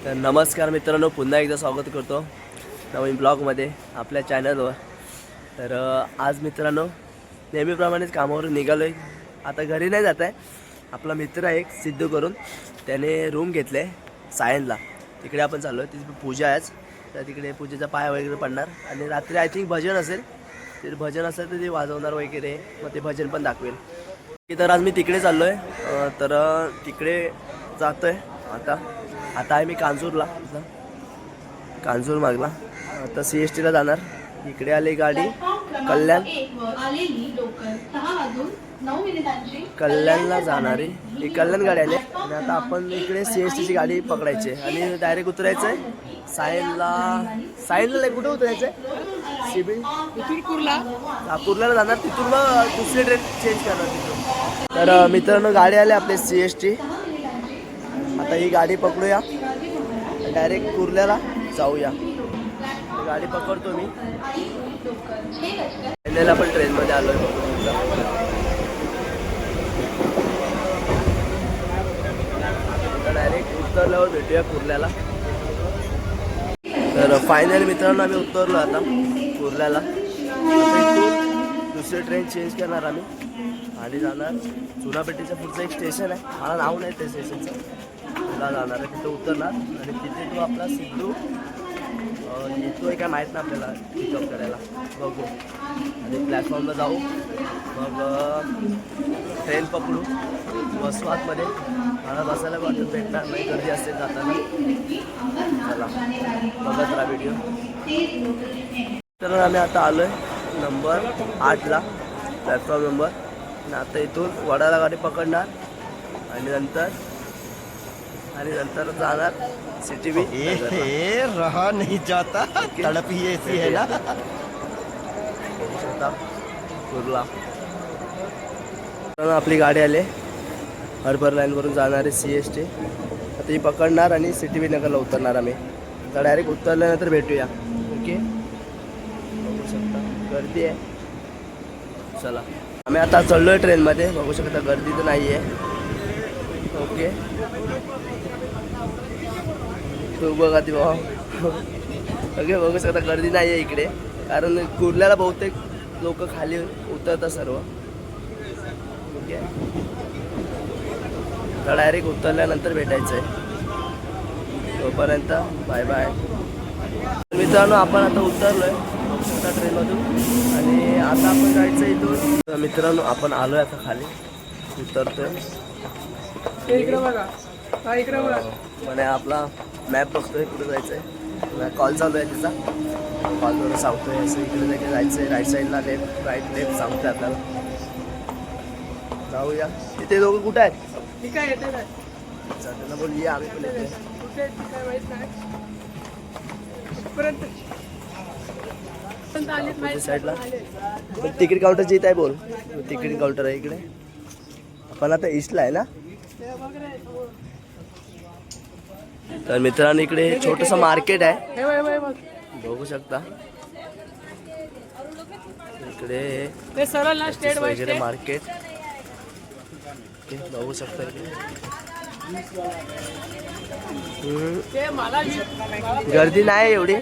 तर नमस्कार मित्रांनो, पुन्हा एकदा स्वागत करतो नवीन ब्लॉगमध्ये आपल्या चॅनलवर. तर आज मित्रांनो नेहमीप्रमाणेच कामावरून निघालो आहे. आता घरी नाही जात आहे. आपला मित्र आहे एक सिद्धू करून, त्याने रूम घेतले आहे सायनला. तिकडे आपण चाललो आहे. तिथे पूजा आहेच, तर तिकडे पूजेचा पाय वगैरे पडणार आणि रात्री आय थिंक भजन असेल. ते भजन असेल तर ते वाजवणार वगैरे, मग ते भजन पण दाखवेल. तर आज मी तिकडे चाललो आहे. तर तिकडे जातो आहे आता आहे मी कांजूरला. कांजूर मागला आता CSTला जाणार. इकडे आली गाडी कल्याणला जाणारी. ही कल्याण गाडी आली आणि आता आपण इकडे CSTची गाडी पकडायची आणि डायरेक्ट उतरायचं आहे सायनला. कुठे उतरायचं आहे? सिबिल कुर्ल्याला जाणार. तिथून मग दुसरी ट्रेन चेंज करणार तिथून. तर मित्रांनो गाडी आली आपली CST. आता ही गाडी पकडूया, डायरेक्ट कुर्ल्याला जाऊया. गाडी पकडतो मी. चेन्नईला पण ट्रेनमध्ये आलो आहे. डायरेक्ट उतरल्यावर भेटूया कुर्ल्याला. तर फायनली मित्रांनो आम्ही उतरलो आता कुर्ल्याला. दुसरी ट्रेन चेंज करणार आम्ही आणि जाणार चुनापेटीच्या पुढचं एक स्टेशन आहे, मला नाव नाही त्या स्टेशनचं. तुला जाणार आहे तिथं उतरणार आणि तिथे तो आपला सिद्धू येतो आहे काय माहीत नाही आपल्याला पिकअप करायला. बघू आणि प्लॅटफॉर्मला जाऊ, मग ट्रेन पकडू, बसू आतमध्ये. मला बसायला वाटत भेटणार नाही, गर्दी असेल जाताना. चला बघत राहा व्हिडिओ. तर आम्ही आता आलो आहे नंबर 8ला, प्लॅटफॉर्म नंबर. आणि आता इथून वडाला गाडी पकडणार आणि नंतर जाणार CTV. रहा नहीं जाता, तड़प ही ऐसी है ना. कुर्ला आपली गाडी आली हर्बर लाईनवरून जाणारी CST. आता ही पकडणार आणि CTV नगरला उतरणार आम्ही. तर डायरेक्ट उतरल्यानंतर भेटूया. ओके, बघू शकता गर्दी आहे. चला आम्ही आता चढलो आहे ट्रेनमध्ये. बघू शकता गर्दी तर नाही आहे. ओके, तू बघा ती बाबा. ओके, बघू शकता गर्दी नाही आहे इकडे, कारण कुर्ल्याला बहुतेक लोक खाली उतरतात सर्व. ओके, तर डायरेक्ट उतरल्यानंतर भेटायचं आहे. तोपर्यंत बाय बाय. मित्रांनो आपण आता उतरलो आहे ट्रेनमधून आणि आता आपण जायचं इथून. मित्रांनो आपण आलो आहे आता खाली, उतरतोय. म्हणे आपला मॅप बघतोय कुठे जायचं आहे. कॉल चालू आहे तिचा. कॉलवर सांगतोय असं इकडे जायचं आहे, राईट साईडला लेफ्ट लेफ्ट सांगतोय आपल्याला. जाऊया. तिथे दोघं कुठे आहेत? त्यांना बोल ये, आम्ही पण येतो साईडला. तिकीट काउंटरची इथं आहे. बोल, तिकीट काउंटर आहे इकडे. आपण आता ईस्टला आहे ना. तर मित्रांनो इकडे छोटंसं मार्केट आहे, बघू शकता. इकडे वगैरे मार्केट बघू शकता. गर्दी नाही एवढी.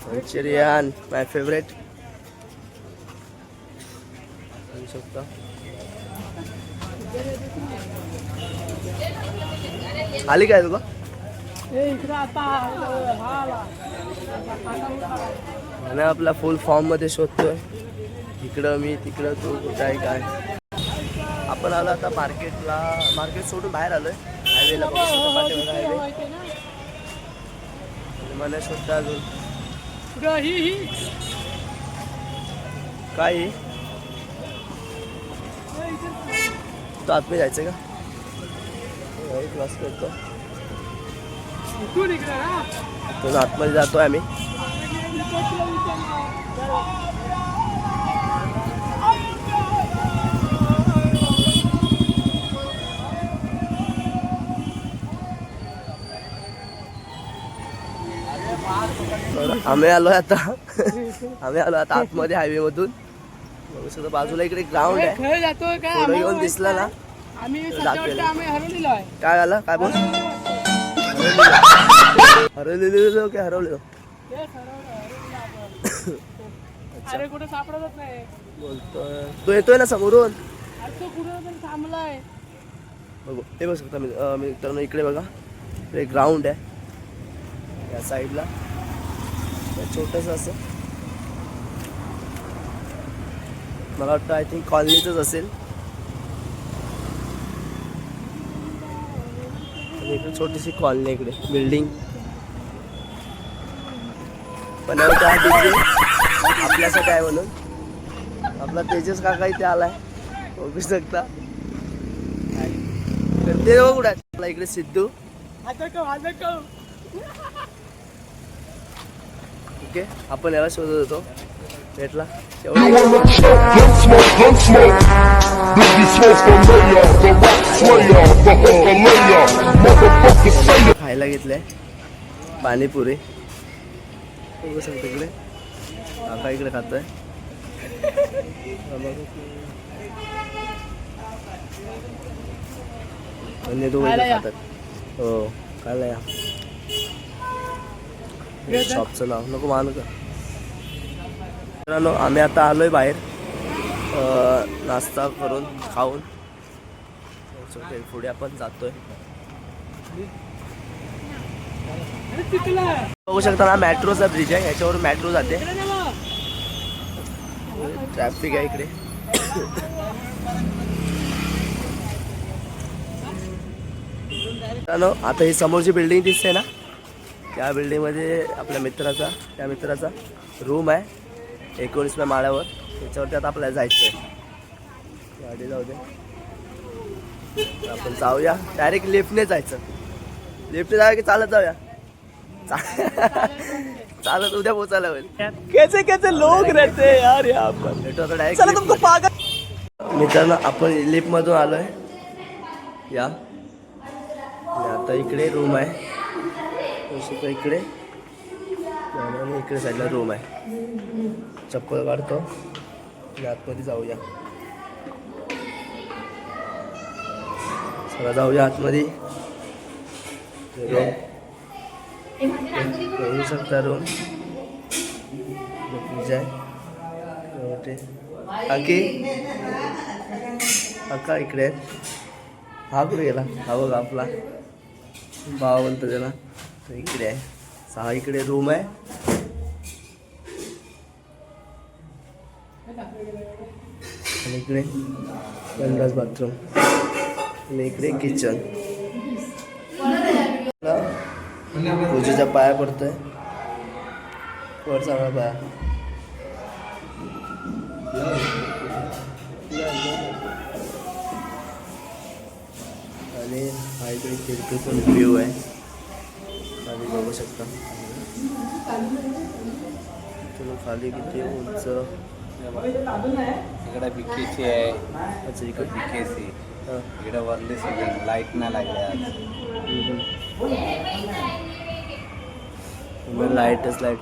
मंचुरियन माय फेवरेट बघू शकता. आली काय तुला? आणि आपला फुल फॉर्म मध्ये शोधतोय. इकडं मी, तिकडं तू, कुठं आहे काय. आपण आलो आता मार्केटला. मार्केट सोडून बाहेर आलोय हायवेला. हायवे मला शोधता अजून काय. तो आतमध्ये जायचं का? क्रॉस करतो, आतमध्ये जातोय आम्ही. आम्ही आलो आता आतमध्ये हायवे मधून. बाजूला इकडे ग्राउंड आहे, पुढे येऊन दिसला ना. काय झालं काय बोल. हरवलेलो की हरवलेलो? अरे कुठे सापडतच नाही. बोलतोय तो, येतोय ना समोरून. अरे तो कुठे तरी थांबलाय. बघू हे बघ शकता मित्रांनो, इकडे बघा, इकडे ग्राउंड आहे या साईडला, छोटंसं असं. मला वाटतं आय थिंक कॉलनीचंच असेल. आणि इकडे छोटीशी कॉलनी, इकडे बिल्डिंग पण आपल्यासाठी आहे म्हणून आपला तेजस काका इथे आलाय, बघू शकता. ते बघ कुठे आपला इकडे सिद्धू. ओके, आपण याला शोधत होतो, भेटला. खायला घेतलंय पाणीपुरी, बघू शकतो इकडे काका इकडे खातोय. आणि दोघं खातात. हो, खायला या. शॉपचं नाव नको मानू का. मित्रांनो, आम्ही आता आलोय बाहेर नाश्ता करून खाऊन. पुढे आपण जातोय. बघू शकता ना, मेट्रोचा ब्रिज आहे, याच्यावर मेट्रो जाते. ट्रॅफिक आहे इकडे. आता ही समोरची बिल्डिंग दिसते ना, त्या बिल्डिंगमध्ये आपल्या मित्राचा रूम आहे 19व्या माळ्यावर. त्याच्यावरती आता आपल्याला जायचं आहे. गाडी जाऊ दे, आपण जाऊया. डायरेक्ट लिफ्टने जायचं. लिफ्टने जाऊया की चालत जाऊया? चालत उद्या पोचायला होईल. कैसे लोग रहते हैं यार यहाँ पर. भेटू आता डायरेक्ट. मित्रांनो, आपण लिफ्ट मधून आलोय या. आता इकडे रूम आहे, इकडे साईडला रूम आहे. चप्पल काढतो आणि आतमध्ये जाऊया. चला जाऊया आतमध्ये. बघू शकता रूम अक्का इकडे. हा कुठे गेला? हा बघा आपला भाव म्हणतो त्याला, इकडे आहे. 6 इकडे रूम आहे. आणि इकडे संडास बाथरूम आणि इकडे किचन. पूजेच्या पाया पडतोय. वर चांगला पाया. आणि हा इकडे खिडकीतून व्ह्यू आहे, खाली बघू शकता. खाली किती उंच. इकडे बिकेसी आहे. अच्छा, इकडे बिकेसी. इकडे वरली सगळी लाईट नाही लागल्या. लाईटच लाईट.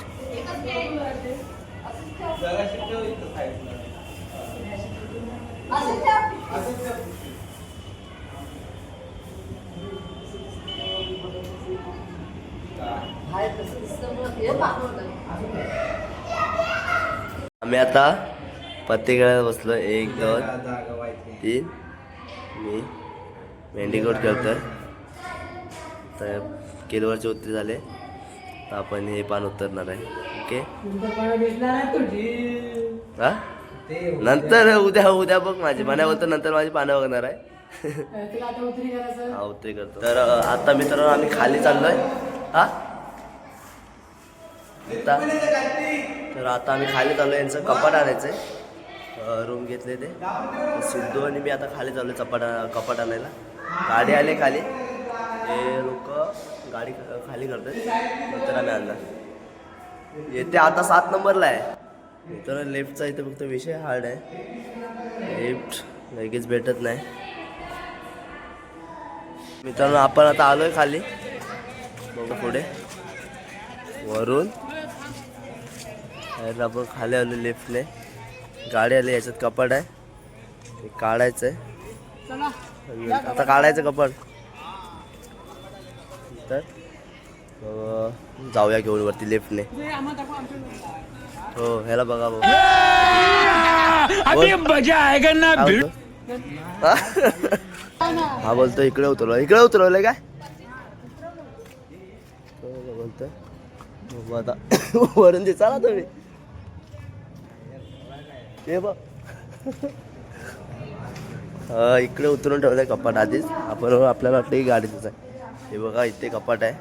आम्ही आता पत्ते बसलो. 1 2 3. मी मेंढीकोट करतोय. तर केलवरचे उत्तरी झाले, तर आपण हे पान उतरणार आहे. ओके, हा नंतर उद्या बघ माझी पाण्या बोलतो. नंतर माझी पानं बघणार आहे. हा, उतरी करतो. तर आता मित्रांनो, आम्ही खाली चाललोय. हा, तर आता आम्ही खाली चाललोय. यांचं कपाट आणायचंय, रूम घेतले ते. सिद्धू आणि मी आता खाली चाललोय कपाट आणायला. गाडी आले खाली, हे लोक गाडी खाली करतात. नंतर आम्ही आणणार. येते आता 7 नंबरला आहे. तर लिफ्टचा इथे फक्त विषय हार्ड आहे. लिफ्ट लगेच भेटत नाही. मित्रांनो, आपण आता आलोय खाली. बघू पुढे वरून आपण खाली आलो लिफ्टने. गाडी आली, याच्यात कपाट आहे, ते काढायचं आहे. आता काढायचं कपाट. तर जाऊया घेऊन वरती लिफ्टने. ते आम्हाला दाखवा आमच्या हो ह्याला बघा भाऊ. अभी मजा आएगा ना. काय बोलतो? हा बोलतो इकडे उतरवलंय काय बोलतोय. बघू आता वरून दे चला तुम्ही हे बघ. इकडे उतरून ठेवलंय कपाट आधीच. आपण आपल्याला वाटतं की गाडीतच आहे. हे बघा इथे कपाट आहे.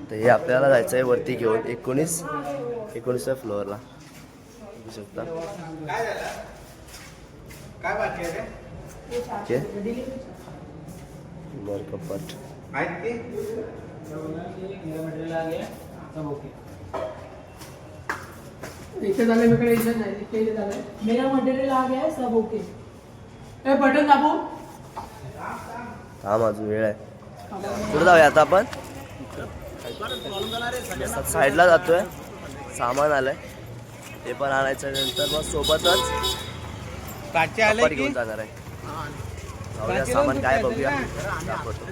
तर हे आपल्याला जायचं आहे वरती घेऊन 19व्या फ्लोअरला बघू शकता. ओके वर कपाट. इथे झालं मी इथे नाही इथे झालंय. मेरा मटेरियल आ गया है सब ओके. ए बटन दाबो. थांब अजून वेळ आहे. कुठे जाऊया आता आपण साईडला जातोय. सामान आलंय ते पण आणायचं. नंतर मग सोबतच कपाट घेऊन जाणार आहे. जाऊया सामान काय बघूया दाखवतो.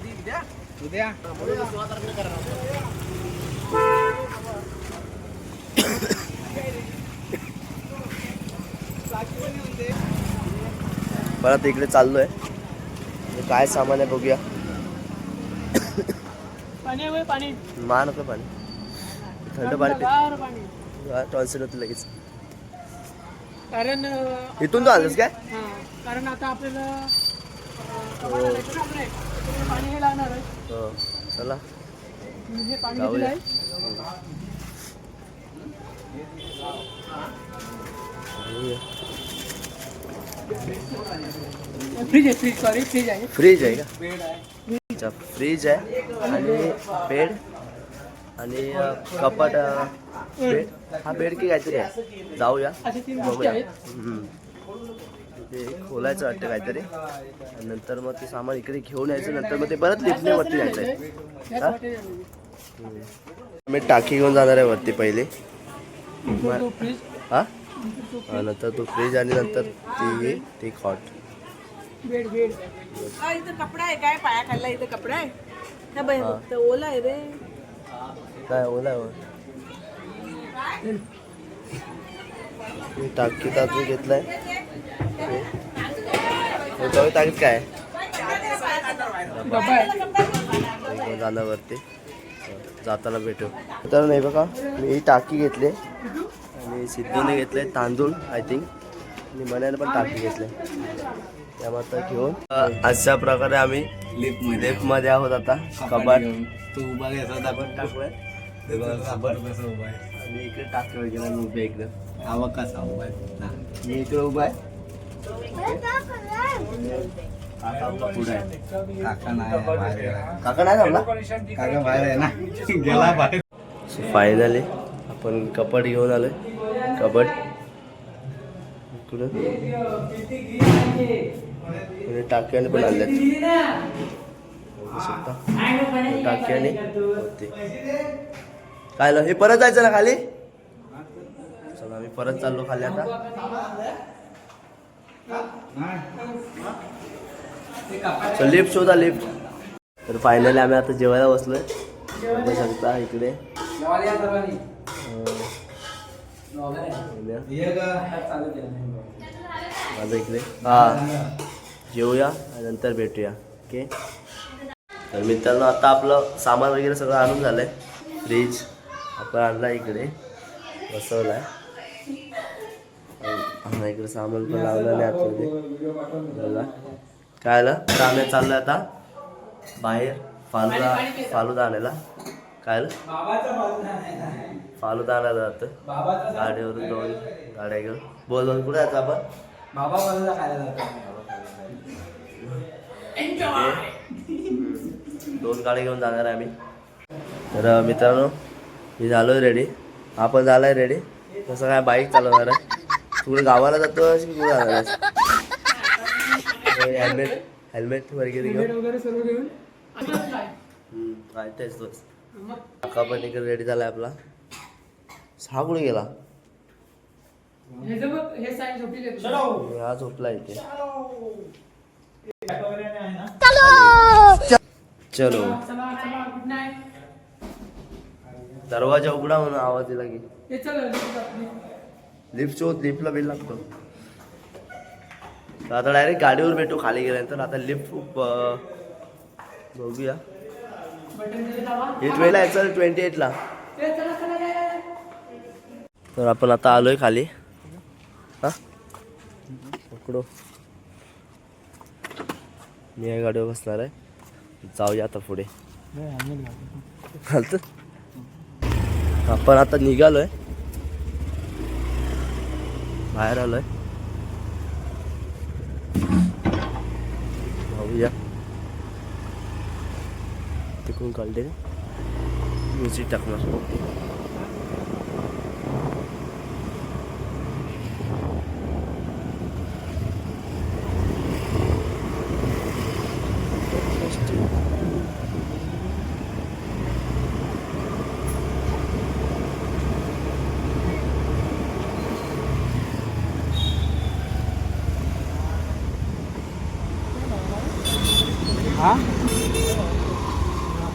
परत इकडे चाललोय. काय सामान आहे बघूया. पाणी आहे पाणी. मा नको पाणी. थंड पाणी गार पाणी. टॉन्सिल होतं लगेच. कारण इथून तर आलंस काय. हा कारण आता आपल्याला कपाट आणायचं ना आपले. त्याच्यामुळे पाणी हे लागणार आहे. हो चला हे पाणी जाऊया. घेतलेलं आहे. फ्रीज आहे फ्रीज सॉरी फ्रीज आहे. फ्रीज आहे का. अच्छा फ्रीज आहे आणि बेड आणि कपाट बेड. हा बेड की काहीतरी आहे. जाऊया असे 3 गोष्टी बघूया. आहेत. ते खोलायचं वाटतं काहीतरी. आणि नंतर मग ते सामान इकडे घेऊन यायचं. नंतर मग ते परत लिफ्टने वरती जायचं आहे. त्याच वाटेने आहे. मी टाकी घेऊन जाणार आहे वरती पहिले. तो फ्रीज हा नंतर तो फ्रीज आणि नंतर ती खॉट. बेड बेड इथं कपडा आहे काय पाया खाल्ला इथं कपडा आहे त्या बाई हा. फक्त ओला आहे रे. काय ओला टाकी ताजून घेतलाय. टाकीत काय डबा आहे. घेऊन जाणार वरती. जाताना भेटू. तर नाही बघा मी ही टाकी घेतली आणि सिद्धूने घेतले तांदूळ आय थिंक. आणि मनाने पण टाकी घेतले. त्यामुळे आता घेऊन अशा प्रकारे आम्ही लिफ्टमध्ये आहोत आता. कपाट तू उभा घ्यायचा आपण टाकूया आणि इकडे टाकी वगैरे मी उभे एकदम. आवा कसा उभा आहे. मी इकडे उभा आहे. काका आपला पुढे आहे. काका नाही बाहेर गेला. काका नाही थांबला. काका बाहेर आहे ना. गेला बाहेर. फायनली आपण कपाट घेऊन आलोय. कपाट इकडं टाक्याने पण आणल्यात बघू शकता. टाक्याने होते. काय हे परत जायचं ना खाली. चला आम्ही परत चाललो खाली आता. चल लिफ्ट शोधा लिफ्ट. तर फायनली आम्ही आता जेवायला बसलोय. बघू शकता इकडे माझं इकडे. हा जेवूया आणि नंतर भेटूया. ओके तर मित्रांनो आता आपलं सामान वगैरे सगळं आणून झालंय. फ्रीज आपण आणला इकडे बसवलाय. इकडे सामान पण लावलं नाही आतमध्ये. बघा काय आलं. तर आम्ही चाललोय आता बाहेर फालुदा आणायला. काय आलं फालुदा आणायला जातं. गाडीवरून 2 गाड्या घेऊन. बोल कुठे जायचं आपण. दोन गाड्या घेऊन जाणार आहे आम्ही. तर मित्रांनो मी झालोय रेडी. आपण झालाय रेडी. कसं काय बाईक चालवणार आहे. तू गावाला जातो की कुठे जाणार आहेस. हेल्मेट वगैरे घेऊन वगैरे सर्व घेऊन आता काय काय तेच तोच. काका पण इकडे रेडी झालाय आपला. हा कुठे गेला. हे जे बघ हे साईन झोपली आहे. हा झोपला इथे. चलो चला चला गुड नाईट. दरवाजा उघडा म्हणून आवाज दिला की हे चल lift आपली. लिफ्ट शोध, लिफ्टला बिल लागतो. तर आता डायरेक्ट गाडीवर भेटू खाली गेल्यानंतर. आता लिफ्ट बघूया. बटन दिले दाबा. 8 आहे चल 28ला. ए, चला चला रे. तर आपण आता आलोय खाली. हा पकडो. मी या गाडीवर बसणार आहे. जाऊया आता पुढे. चालतं. आपण आता निघालोय, बाहेर आलोय. जाऊया. तिकडून काढले म्युझिक टाकणार.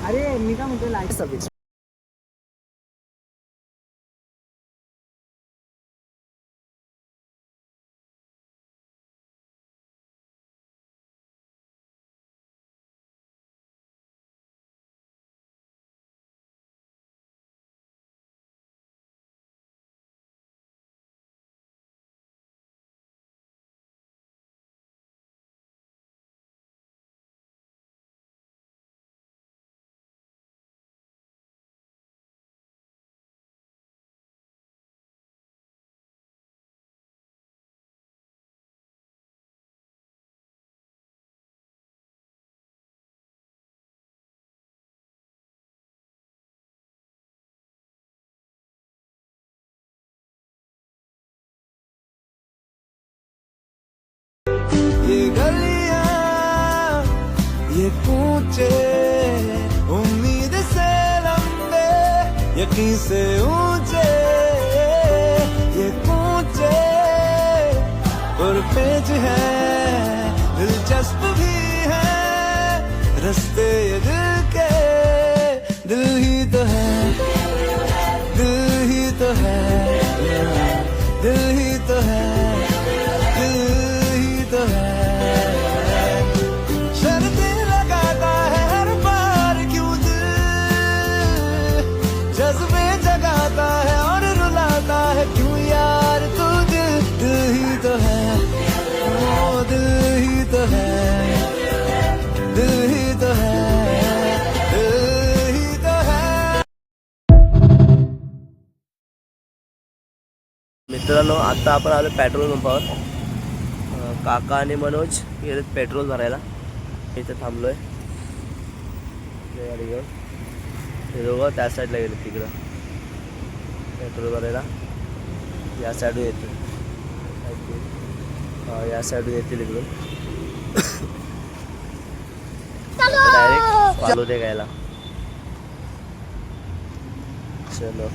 अरे मी काय म्हणतो लाईट ये गलियां ये कूचे उम्मीद से लंबे यकीन से ऊंचे ये कूचे और पेच है दिलचस्प भी है रास्ते ये दिल ही तो है दिल ही तो है दिल ही तो है तो है शर्तें लगाता है हर बार क्यों दिल जज्बे जगाता है और रुलाता है क्यों यार तू दिल ही तो है ओ दिल ही तो है दिल ही तो है दिल ही तो है. मित्रांनो आता आपण आलो पेट्रोल पंपावर. काका आणि मनोज गेलेत पेट्रोल भरायला. इथं थांबलोय गाडी घेऊन. ते दोघं त्या साईडला गेले तिकडं पेट्रोल भरायला. या साईडून येतील, या साईडून येतील इकडून. डायरेक्ट चालू दे घ्यायला. चलो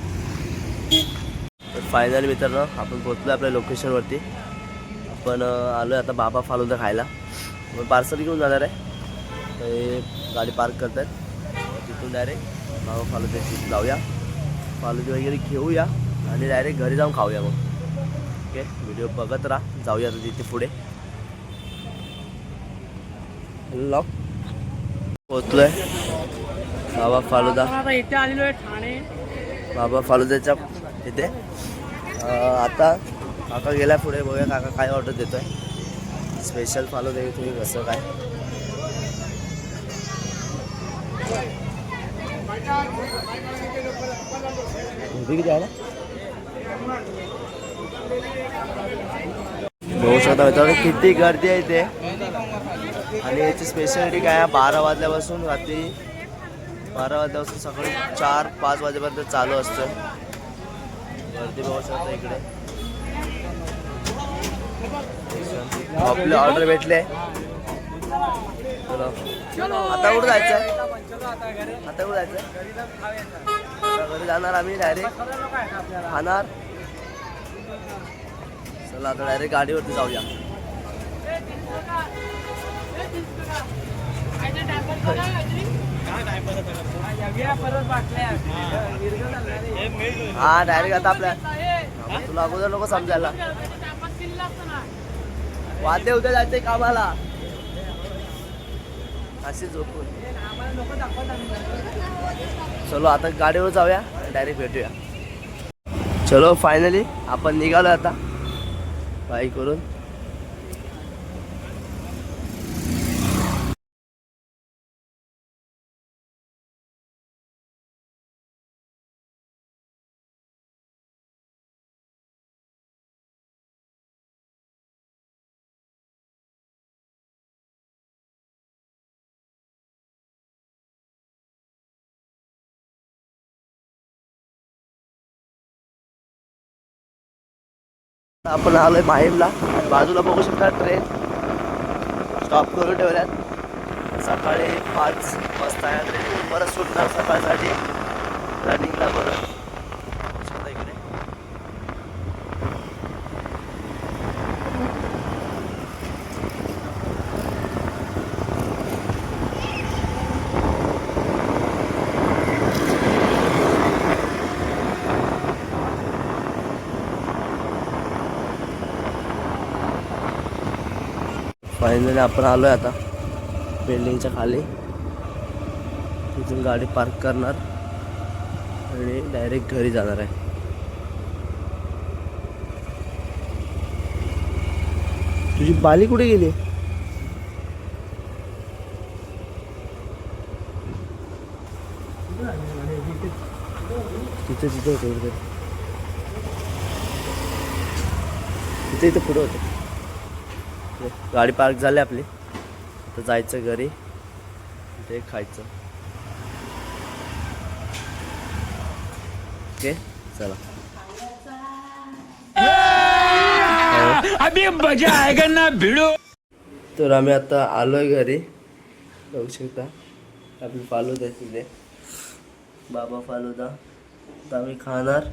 तर फायनली मित्रांनो आपण पोहोचलो आपल्या लोकेशनवरती. आपण आलो आहे आता बाबा फालुदा खायला. आपण पार्सल घेऊन जाणार आहे. ते गाडी पार्क करत आहेत. तिथून डायरेक्ट बाबा फालुद्याची जाऊया, फालुदे वगैरे घेऊया आणि डायरेक्ट घरी जाऊन खाऊया. मग ओके, व्हिडिओ बघत राहा. जाऊया आता तिथे पुढे. लॉक पोचलो आहे बाबा फालुदा. आता इथे आलेलो आहे ठाणे. बाबा फालुद्याच्या तिथे. आता काका गेला पुढे. बघूया काका काय ऑर्डर देतोय. स्पेशल फालुदा तुम्ही कसं काय. किती आहे ना बघू शकता मित्रांनो किती गर्दी आहे इथे. आणि याची स्पेशालिटी काय आहे, 12 वाजल्यापासून रात्री 12 वाजल्यापासून सकाळी 4-5 वाजेपर्यंत चालू असतं. गर्दी बघू शकता इकडे. आपले ऑर्डर भेटले. चलो आता कुठं जायचं आहे. आता कुठं जायचं आहे. घरी जाणार आम्ही डायरेक्ट खाणार. चला आता डायरेक्ट गाडीवरती जाऊया. हा डायरेक्ट आता आपल्या तुला अगोदर नको समजायला वाद्य उद्या जायचंय कामाला अशी झोपून चलो आता गाडीवर जाऊया डायरेक्ट भेटूया चलो फायनली आपण निघालो आता बाईक करून आपण आलोय माहीमला बाजूला बघू शकता ट्रेन स्टॉप करून ठेवल्यात सकाळी 5 वाजता या ट्रेन परत सुटणार सकाळसाठी रनिंगला परत इकडे फायनली आपण आलोय आता बिल्डिंगच्या खाली तिथून गाडी पार्क करणार आणि डायरेक्ट घरी जाणार आहे तुझी बाली कुठे गेली तिथे तिथे होते तिथे इथे पुढे होते गाडी पार्क झाली आपली तर जायचं घरी ते खायचं ओके चला अभी मजा आएगा ना भिड़ो. तर आम्ही आता आलोय घरी बघू शकता आपली फालुदा आहे तिथे बाबा फालुदा आता आम्ही खाणार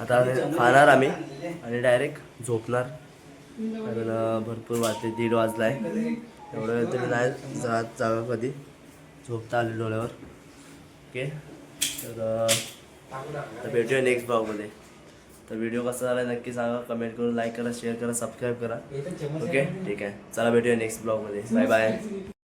आता खाणार आम्ही आणि डायरेक्ट झोपणार कारण भरपूर वाजले 1:30 वाजलाय एवढं वेळ तरी नाही जागा कधी झोपता आले डोळ्यावर ओके तर भेटूया नेक्स्ट ब्लॉगमध्ये तर व्हिडिओ कसा झाला नक्की सांगा कमेंट करून लाईक करा शेअर करा सबस्क्राईब करा ओके ठीक आहे चला भेटूया नेक्स्ट ब्लॉगमध्ये बाय बाय